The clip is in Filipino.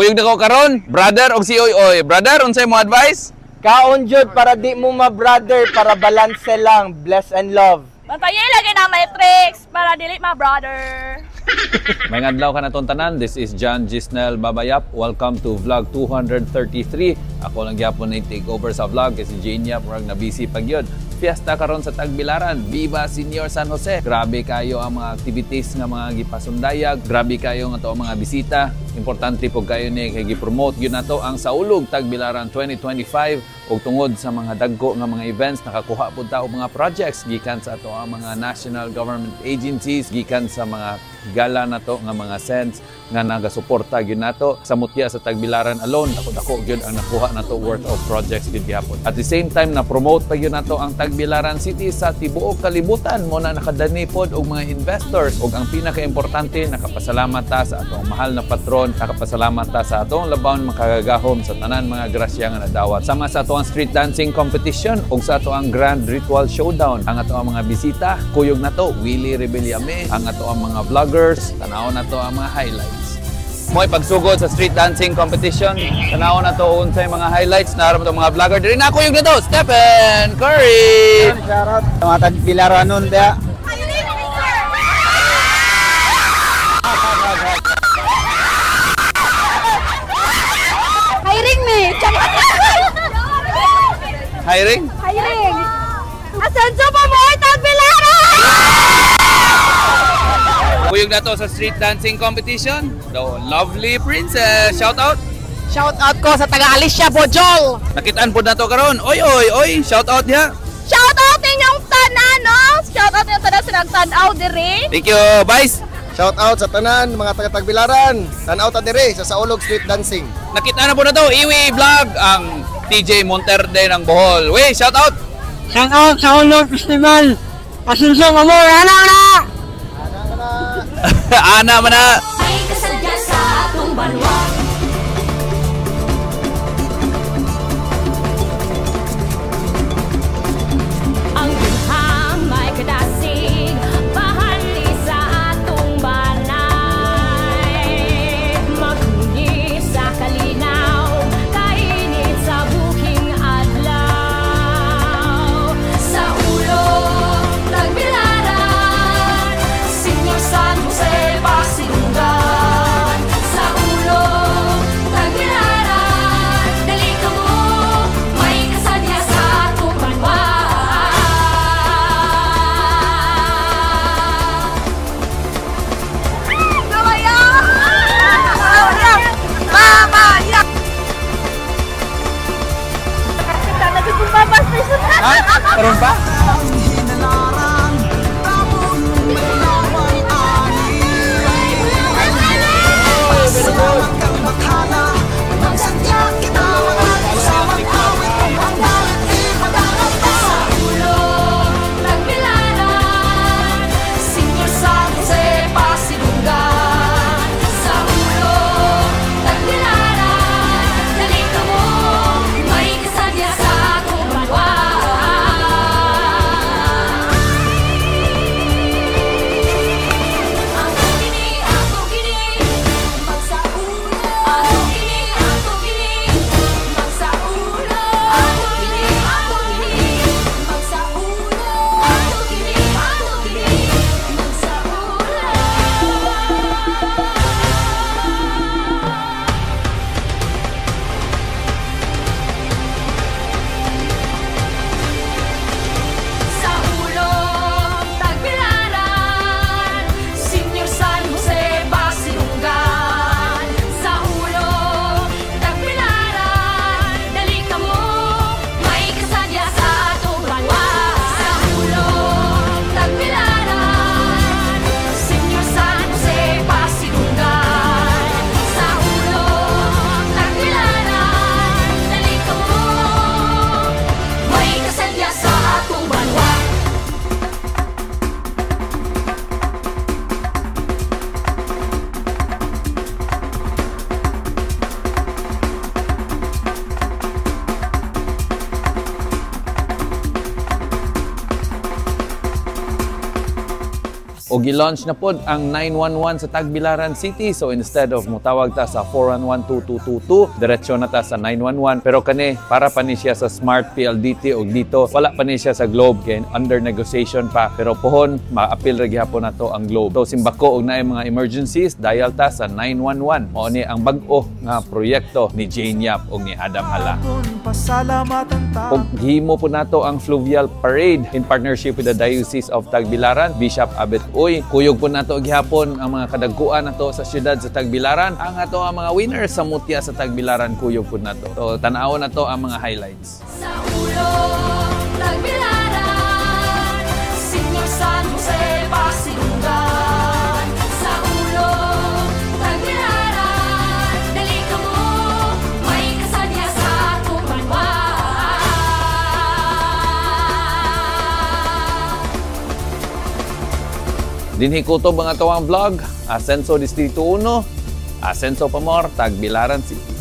Kuyog na ko karon, brother og si Oy. Brother, unsay mo advice? Kaon jud para di mo ma-brother, para balance lang, bless and love. Bantayin lagi na matrix para dili ma brother. May adlaw ka na tong tanan. This is John Gisnel Babayap. Welcome to vlog 233. Ako lang gyapon na take over sa vlog kasi Jania murag na busy pag yun. Fiesta karon sa Tagbilaran. Viva Senior San Jose. Grabe kayo ang mga activities nga mga gipasundayag. Grabe kayo nga to ang mga bisita. Importante po kayo ni kay gi-promote yun nato ang Saulog Tagbilaran 2025 ug tungod sa mga dagko nga mga events nakakuha pud ta og mga projects gikan sa ato ang mga national government agencies, gikan sa mga gala nato nga mga sends nga nagasuporta gyud nato sa mutya sa Tagbilaran alone. Dako gyud ang nakuha nato worth of projects gyud gihapon. At the same time na promote pa gyud nato ang Tagbilaran City sa tibuok kalibutan mo na nakadani pod og mga investors ug ang pinakaimportante nakapasalamat ta sa atong mahal na patron, nakapasalamat ta sa atong labaw makagagahom sa tanan mga grasya nga nadawat. Sama sa ato ang street dancing competition ug sa ato ang grand ritual showdown. Ang ato ang mga bisita, kuyog nato Willie Rebeliame, ang ato ang mga vloggers, tanaw nato ang mga highlights. Mo'y pagsugod sa street dancing competition. Tanaw na to unsay mga highlights na aram to mga vlogger. Diri na kuyog na to, Stephen Curry. Shoutout sa mga Tagbilaran nun dia. Hiring me. Hiring? Hiring. Asan sa pa mo Tagbilaran? Kuyog na to sa street dancing competition. The lovely princess. Shout out. Shout out ko sa taga Alicia Bojol. Nakitaan po na to karon. Oy. Shout out diha. Shout out ninyong tanan, no? Shout out ninyong tanan sa nagtanaw diri. Thank you, Vice. Shout out sa tanan mga taga Tagbilaran. Tanaw ta dire sa Saulog Street Dancing. Nakita na po na to. Iwi Vlog ang TJ Monterde ng Bohol. We, shout out. Shout out sa Ulog Festival. Asunsong amor, ana. Ana man na. Ay kasadya sa atong banwa. Ang dunhang may kadasig, bahali sa atong balay. Maghuni sa kalinaw, kainit sa buking adlaw. Sa ulo, Tagbilaran, Senior San Jose, Pasilungan. O gi-launch na pod ang 911 sa Tagbilaran City. So instead of mutawag ta sa 411-2222, diretsyo na ta sa 911. Pero kani, para pa ni siya sa Smart PLDT o dito, wala pa ni siya sa Globe. Kaya under negotiation pa. Pero pohon, ma-appeal ra gihapon na to ang Globe. So simbako og naay mga emergencies, dial ta sa 911. Mao ni ang bag-o nga proyekto ni Jane Yap o ni Adam Hala. Ug gihimo po nato ang Fluvial Parade in partnership with the Diocese of Tagbilaran, Bishop Abet Uy. Kuyog po nato gihapon ang mga kadagkuan nato sa siyudad sa Tagbilaran. Ang ato ang mga winners sa mutya sa Tagbilaran, kuyog po nato. So tan-awon nato ang mga highlights. Sa ulo, Tagbilaran, Senior San Jose, Pasilungan. Sa ulo, Tagbilaran, dali ka mo, may kasadya sa atong banwa. Dinhi kutob ang ato ang vlog, Asenso Distrito 1, Asenso Pamor, Tagbilaran City.